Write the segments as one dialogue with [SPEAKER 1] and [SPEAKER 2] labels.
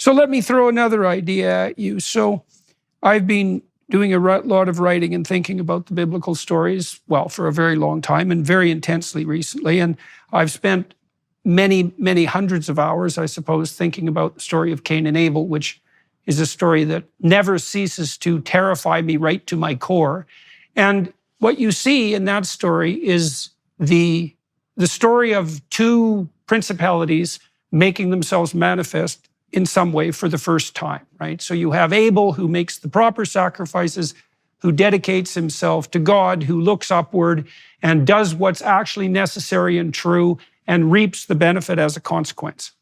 [SPEAKER 1] So let me throw another idea at you. So I've been doing a lot of writing and thinking about the biblical stories, well, for a very long time and very intensely recently. And I've spent many, many hundreds of hours, I suppose, thinking about the story of Cain and Abel, which is a story that never ceases to terrify me right to my core. And what you see in that story is the story of two principalities making themselves manifest in some way for the first time, right? So you have Abel, who makes the proper sacrifices, who dedicates himself to God, who looks upward and does what's actually necessary and true and reaps the benefit as a consequence.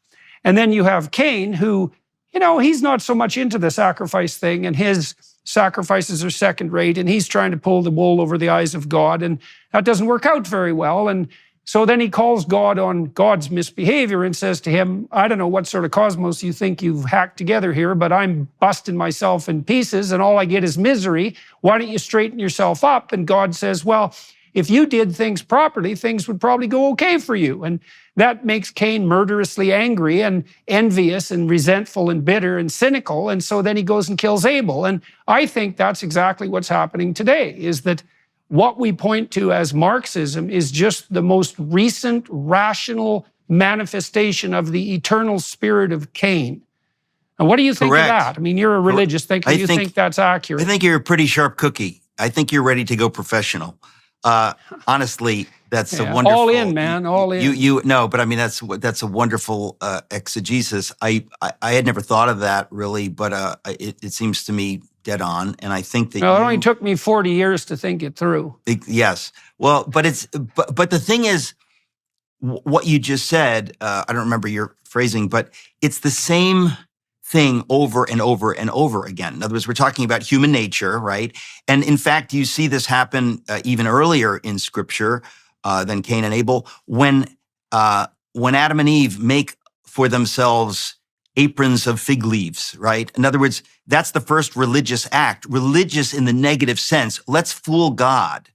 [SPEAKER 1] And then you have Cain, who, he's not so much into the sacrifice thing, and his sacrifices are second rate, and he's trying to pull the wool over the eyes of God, and that doesn't work out very well. And so then he calls God on God's misbehavior and says to him, I don't know what sort of cosmos you think you've hacked together here, but I'm busting myself in pieces and all I get is misery. Why don't you straighten yourself up? And God says, well, if you did things properly, things would probably go okay for you. And that makes Cain murderously angry and envious and resentful and bitter and cynical. And so then he goes and kills Abel. And I think that's exactly what's happening today, is that what we point to as Marxism is just the most recent rational manifestation of the eternal spirit of Cain. And what do you think of that? I mean, you're a religious thinker. Do you think that's accurate?
[SPEAKER 2] I think you're a pretty sharp cookie. I think you're ready to go professional. Honestly, that's a wonderful.
[SPEAKER 1] All in, man, all in.
[SPEAKER 2] No, but I mean that's a wonderful exegesis. I had never thought of that really, but it seems to me dead on, and I think that
[SPEAKER 1] it only took me 40 years to think it through.
[SPEAKER 2] Yes, well, but the thing is, what you just said. I don't remember your phrasing, but it's the same thing over and over and over again. In other words, we're talking about human nature, right? And in fact, you see this happen even earlier in Scripture than Cain and Abel, when Adam and Eve make for themselves aprons of fig leaves, right? In other words, that's the first religious act, religious in the negative sense. Let's fool God.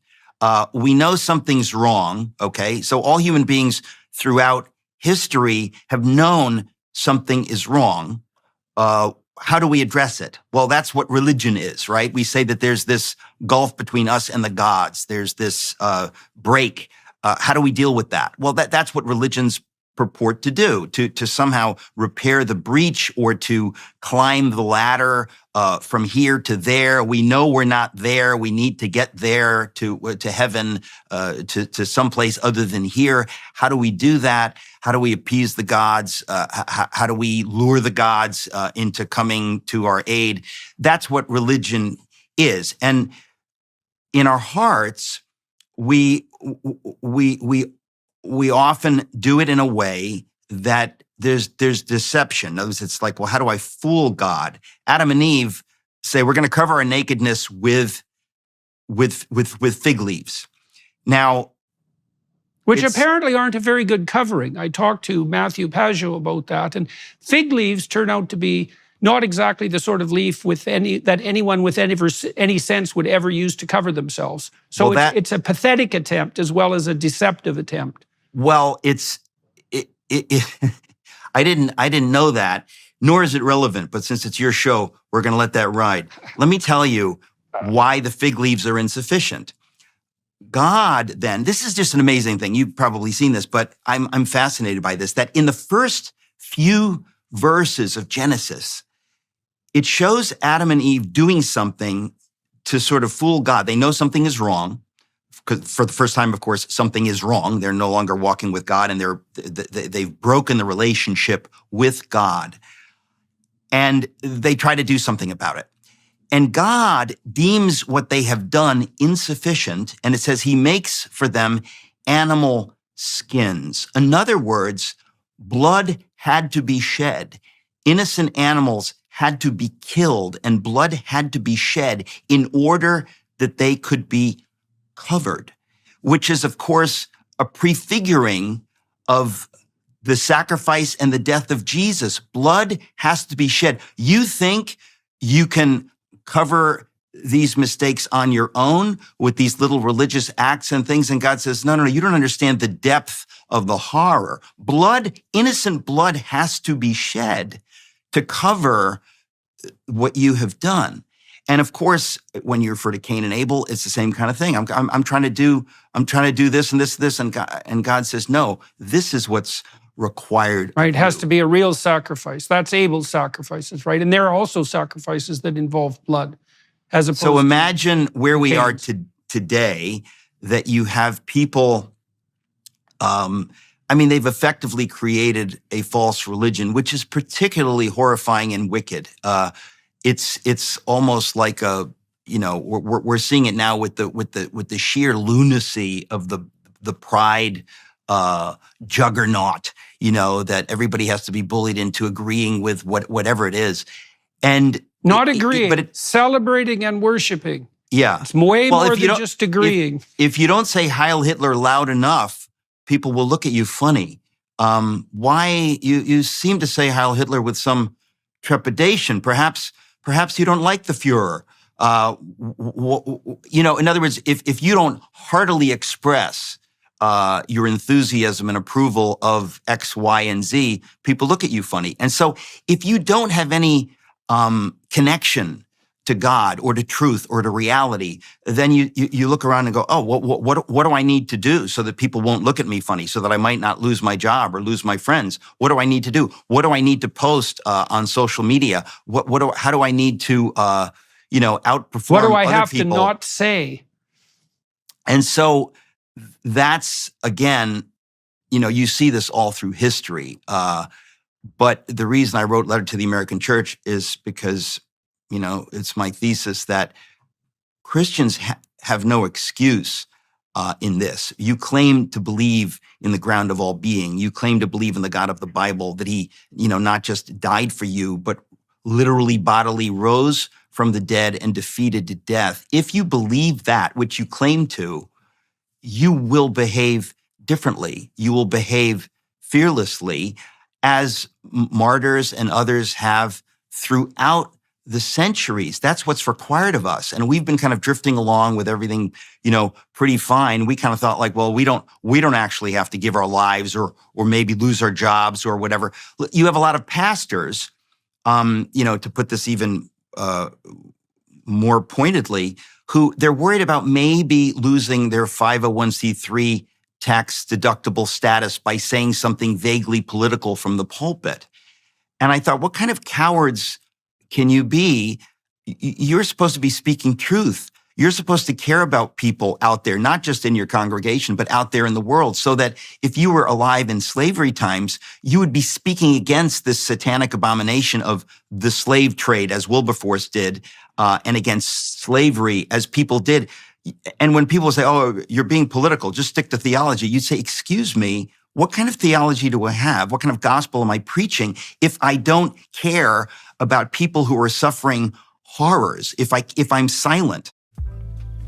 [SPEAKER 2] We know something's wrong, okay? So all human beings throughout history have known something is wrong. How do we address it? Well, that's what religion is, right? We say that there's this gulf between us and the gods. There's this break. How do we deal with that? Well, that's what religions purport to do, to somehow repair the breach or to climb the ladder from here to there. We know we're not there. We need to get there to heaven, to someplace other than here. How do we do that? How do we appease the gods? How do we lure the gods into coming to our aid? That's what religion is. And in our hearts, we often do it in a way that there's deception. In other words, it's like, well, how do I fool God? Adam and Eve say we're going to cover our nakedness with fig leaves. Now,
[SPEAKER 1] which apparently aren't a very good covering. I talked to Matthew Pajot about that, and fig leaves turn out to be not exactly the sort of leaf that anyone with any sense would ever use to cover themselves. So it's a pathetic attempt as well as a deceptive attempt.
[SPEAKER 2] Well, I didn't know that, nor is it relevant. But since it's your show, we're going to let that ride. Let me tell you why the fig leaves are insufficient. God, then, this is just an amazing thing. You've probably seen this, but I'm fascinated by this. That in the first few verses of Genesis, it shows Adam and Eve doing something to sort of fool God. They know something is wrong. Because for the first time, of course, something is wrong. They're no longer walking with God, and they've broken the relationship with God. And they try to do something about it. And God deems what they have done insufficient, and it says he makes for them animal skins. In other words, blood had to be shed. Innocent animals had to be killed, and blood had to be shed in order that they could be covered, which is, of course, a prefiguring of the sacrifice and the death of Jesus. Blood has to be shed. You think you can cover these mistakes on your own with these little religious acts and things, and God says, no, you don't understand the depth of the horror. Blood, innocent blood has to be shed to cover what you have done. And of course, when you refer to Cain and Abel, it's the same kind of thing. I'm trying to do this and this, and God says, no, this is what's required.
[SPEAKER 1] Right, it has to be a real sacrifice. That's Abel's sacrifices, right? And there are also sacrifices that involve blood, as opposed.
[SPEAKER 2] So imagine where we are
[SPEAKER 1] Cain's.
[SPEAKER 2] today, that you have people. I mean, they've effectively created a false religion, which is particularly horrifying and wicked. It's almost like we're seeing it now with the sheer lunacy of the pride juggernaut. That everybody has to be bullied into agreeing with whatever it is, and
[SPEAKER 1] not agreeing, but celebrating and worshiping.
[SPEAKER 2] Yeah,
[SPEAKER 1] it's way more than just agreeing.
[SPEAKER 2] If you don't say Heil Hitler loud enough, people will look at you funny. Why you seem to say Heil Hitler with some trepidation? Perhaps you don't like the Fuhrer. In other words, if you don't heartily express your enthusiasm and approval of X, Y, and Z, people look at you funny. And so if you don't have any connection to God or to truth or to reality, then you look around and go, oh, what do I need to do so that people won't look at me funny, so that I might not lose my job or lose my friends? What do I need to do? What do I need to post on social media? How do I need to outperform
[SPEAKER 1] What do I
[SPEAKER 2] other
[SPEAKER 1] have
[SPEAKER 2] people?
[SPEAKER 1] to not say?
[SPEAKER 2] And so that's, again, you see this all through history. But the reason I wrote Letter to the American Church is because it's my thesis that Christians have no excuse in this. You claim to believe in the ground of all being. You claim to believe in the God of the Bible, that he, not just died for you, but literally bodily rose from the dead and defeated death. If you believe that, which you claim to, you will behave differently. You will behave fearlessly, as martyrs and others have throughout the centuries. That's what's required of us. And we've been kind of drifting along with everything, pretty fine. We kind of thought like, well, we don't actually have to give our lives or maybe lose our jobs or whatever. You have a lot of pastors, to put this even more pointedly, who they're worried about maybe losing their 501c3 tax deductible status by saying something vaguely political from the pulpit. And I thought, what kind of cowards can you be? You're supposed to be speaking truth. You're supposed to care about people out there, not just in your congregation, but out there in the world, so that if you were alive in slavery times, you would be speaking against this satanic abomination of the slave trade, as Wilberforce did, and against slavery, as people did. And when people say, oh, you're being political, just stick to theology, you'd say, excuse me, what kind of theology do I have? What kind of gospel am I preaching if I don't care about people who are suffering horrors, if I'm silent?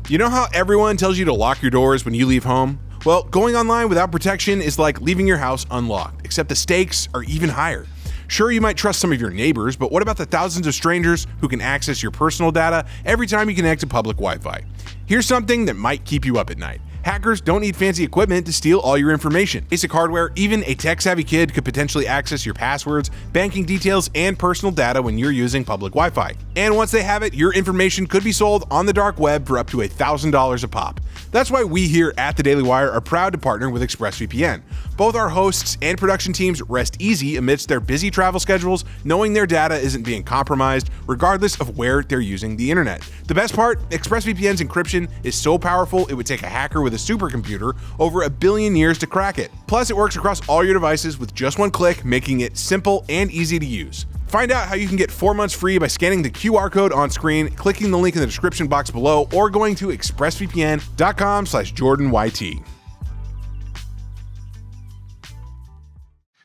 [SPEAKER 3] You know how everyone tells you to lock your doors when you leave home? Well, going online without protection is like leaving your house unlocked, except the stakes are even higher. Sure, you might trust some of your neighbors, but what about the thousands of strangers who can access your personal data every time you connect to public Wi-Fi? Here's something that might keep you up at night. Hackers don't need fancy equipment to steal all your information. Basic hardware, even a tech-savvy kid could potentially access your passwords, banking details, and personal data when you're using public Wi-Fi. And once they have it, your information could be sold on the dark web for up to $1,000 a pop. That's why we here at The Daily Wire are proud to partner with ExpressVPN. Both our hosts and production teams rest easy amidst their busy travel schedules, knowing their data isn't being compromised, regardless of where they're using the internet. The best part, ExpressVPN's encryption is so powerful it would take a hacker with a supercomputer over 1 billion years to crack it. Plus, it works across all your devices with just one click, making it simple and easy to use. Find out how you can get 4 months free by scanning the QR code on screen, clicking the link in the description box below, or going to expressvpn.com/JordanYT.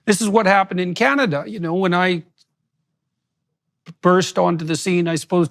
[SPEAKER 1] This is what happened in Canada. When I burst onto the scene, I suppose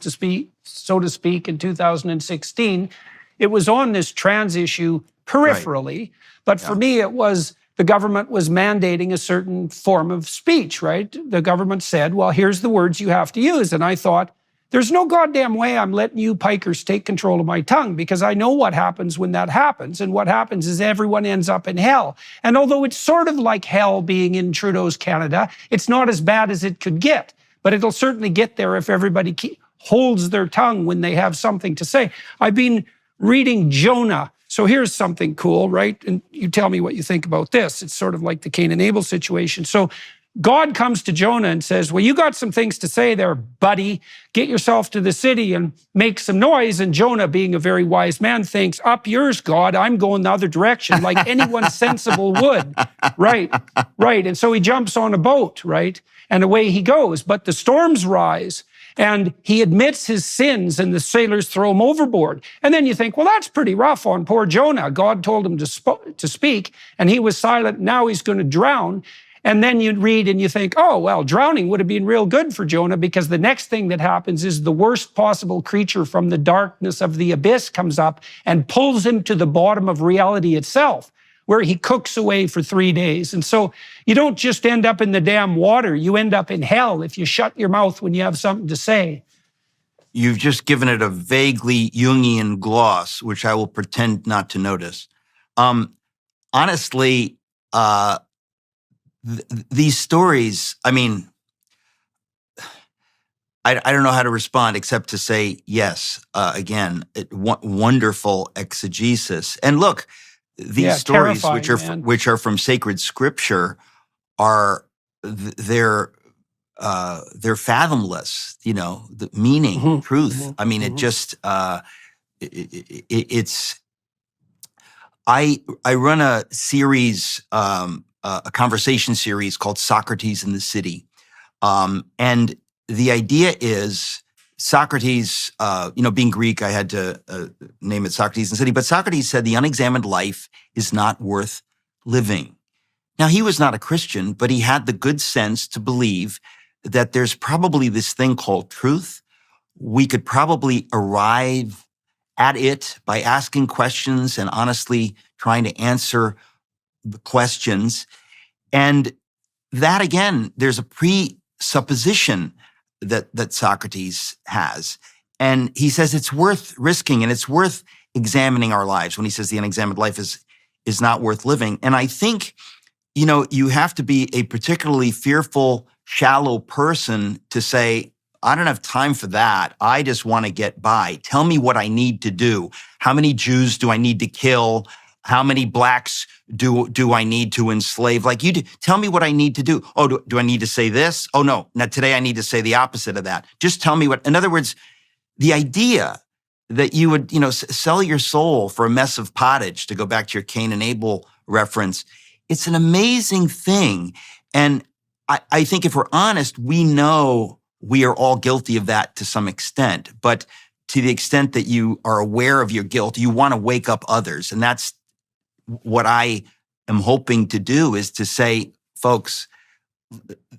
[SPEAKER 1] so to speak, in 2016, it was on this trans issue peripherally. Right. But for me, it was the government was mandating a certain form of speech, right? The government said, well, here's the words you have to use. And I thought, there's no goddamn way I'm letting you pikers take control of my tongue, because I know what happens when that happens. And what happens is everyone ends up in hell. And although it's sort of like hell being in Trudeau's Canada, it's not as bad as it could get. but it'll certainly get there if everybody holds their tongue when they have something to say. I've been reading Jonah. So here's something cool, right? And you tell me what you think about this. It's sort of like the Cain and Abel situation. So God comes to Jonah and says, well, you got some things to say there, buddy. Get yourself to the city and make some noise. And Jonah, being a very wise man, thinks, up yours, God, I'm going the other direction, like anyone sensible would. Right. And so he jumps on a boat, right? And away he goes. But the storms rise, and he admits his sins, and the sailors throw him overboard. And then you think, well, that's pretty rough on poor Jonah. God told him to speak, and he was silent. Now he's going to drown. And then you read and you think, oh, well, drowning would have been real good for Jonah, because the next thing that happens is the worst possible creature from the darkness of the abyss comes up and pulls him to the bottom of reality itself, where he cooks away for 3 days. And so you don't just end up in the damn water, you end up in hell if you shut your mouth when you have something to say.
[SPEAKER 2] You've just given it a vaguely Jungian gloss, which I will pretend not to notice. Honestly, these stories, I mean, I don't know how to respond except to say yes. Again, wonderful exegesis. And look, these stories, which are from sacred scripture, they're fathomless. You know, the meaning, truth. I mean, it just it's. I run a series. A conversation series called Socrates in the City. And the idea is Socrates, being Greek, I had to name it Socrates in the City, but Socrates said the unexamined life is not worth living. Now, he was not a Christian, but he had the good sense to believe that there's probably this thing called truth. We could probably arrive at it by asking questions and honestly trying to answer the questions. And that, again, there's a presupposition that Socrates has. And he says it's worth risking and it's worth examining our lives when he says the unexamined life is not worth living. And I think, you have to be a particularly fearful, shallow person to say, I don't have time for that. I just want to get by. Tell me what I need to do. How many Jews do I need to kill? How many blacks do I need to enslave? Like you do. Tell me what I need to do. Oh, do I need to say this? Oh, no. Now today I need to say the opposite of that. Just tell me what. In other words, the idea that you would, sell your soul for a mess of pottage, to go back to your Cain and Abel reference, it's an amazing thing. And I think if we're honest, we know we are all guilty of that to some extent. But to the extent that you are aware of your guilt, you want to wake up others. And that's what I am hoping to do, is to say, folks,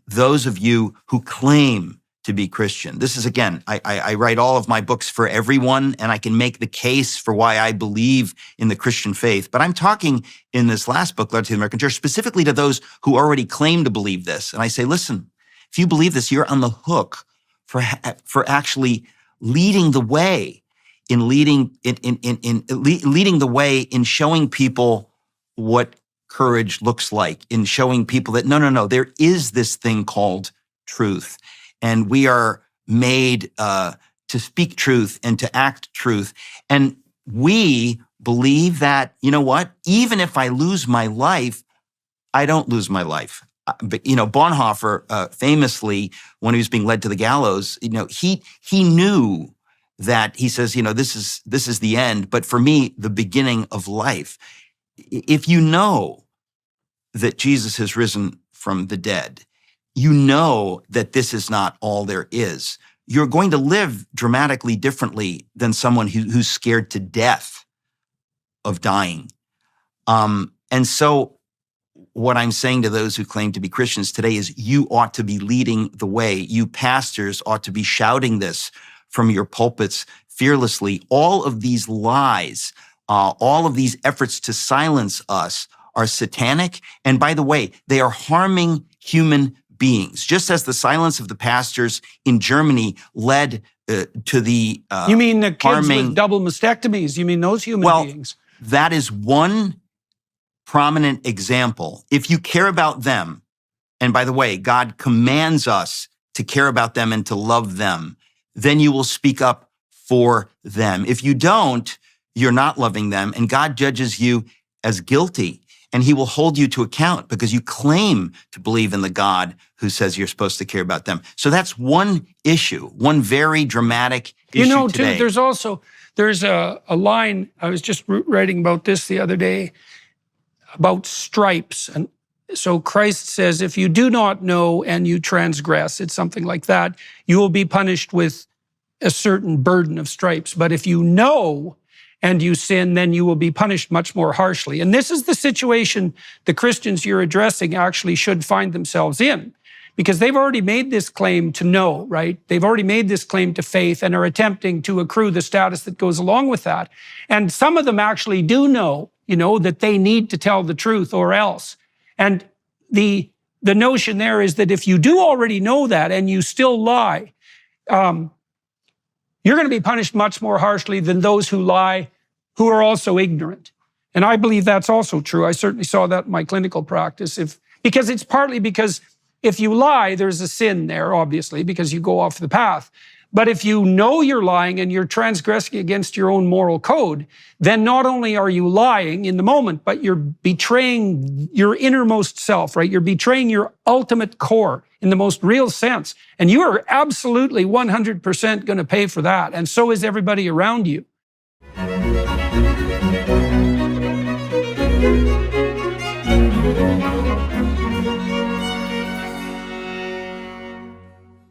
[SPEAKER 2] those of you who claim to be Christian, this is, again, I write all of my books for everyone, and I can make the case for why I believe in the Christian faith. But I'm talking in this last book, Letter to the American Church, specifically to those who already claim to believe this. And I say, listen, if you believe this, you're on the hook for actually leading the way leading the way in showing people what courage looks like, in showing people that no, there is this thing called truth, and we are made to speak truth and to act truth. And we believe that, even if I lose my life, I don't lose my life. But, Bonhoeffer famously, when he was being led to the gallows, he knew that, he says, this is the end, but for me, the beginning of life. If you know that Jesus has risen from the dead, you know that this is not all there is. You're going to live dramatically differently than someone who's scared to death of dying. And so what I'm saying to those who claim to be Christians today is, you ought to be leading the way. You pastors ought to be shouting this from your pulpits fearlessly. All of these lies, all of these efforts to silence us are satanic. And by the way, they are harming human beings. Just as the silence of the pastors in Germany led to the
[SPEAKER 1] You mean the kids with double mastectomies? You mean those human beings?
[SPEAKER 2] That is one prominent example. If you care about them, and by the way, God commands us to care about them and to love them, then you will speak up for them. If you don't, you're not loving them, and God judges you as guilty, and he will hold you to account because you claim to believe in the God who says you're supposed to care about them. So that's one issue, one very dramatic issue today.
[SPEAKER 1] Too, there's a line, I was just writing about this the other day, about stripes. And so Christ says, if you do not know and you transgress, it's something like that, you will be punished with a certain burden of stripes. But if you know and you sin, then you will be punished much more harshly. And this is the situation the Christians you're addressing actually should find themselves in, because they've already made this claim to know, right? They've already made this claim to faith and are attempting to accrue the status that goes along with that. And some of them actually do know, that they need to tell the truth or else. And the notion there is that if you do already know that and you still lie, you're going to be punished much more harshly than those who lie, who are also ignorant. And I believe that's also true. I certainly saw that in my clinical practice. Because it's partly because if you lie, there's a sin there, obviously, because you go off the path. But if you know you're lying and you're transgressing against your own moral code, then not only are you lying in the moment, but you're betraying your innermost self, right? You're betraying your ultimate core in the most real sense. And you are absolutely 100% going to pay for that. And so is everybody around you.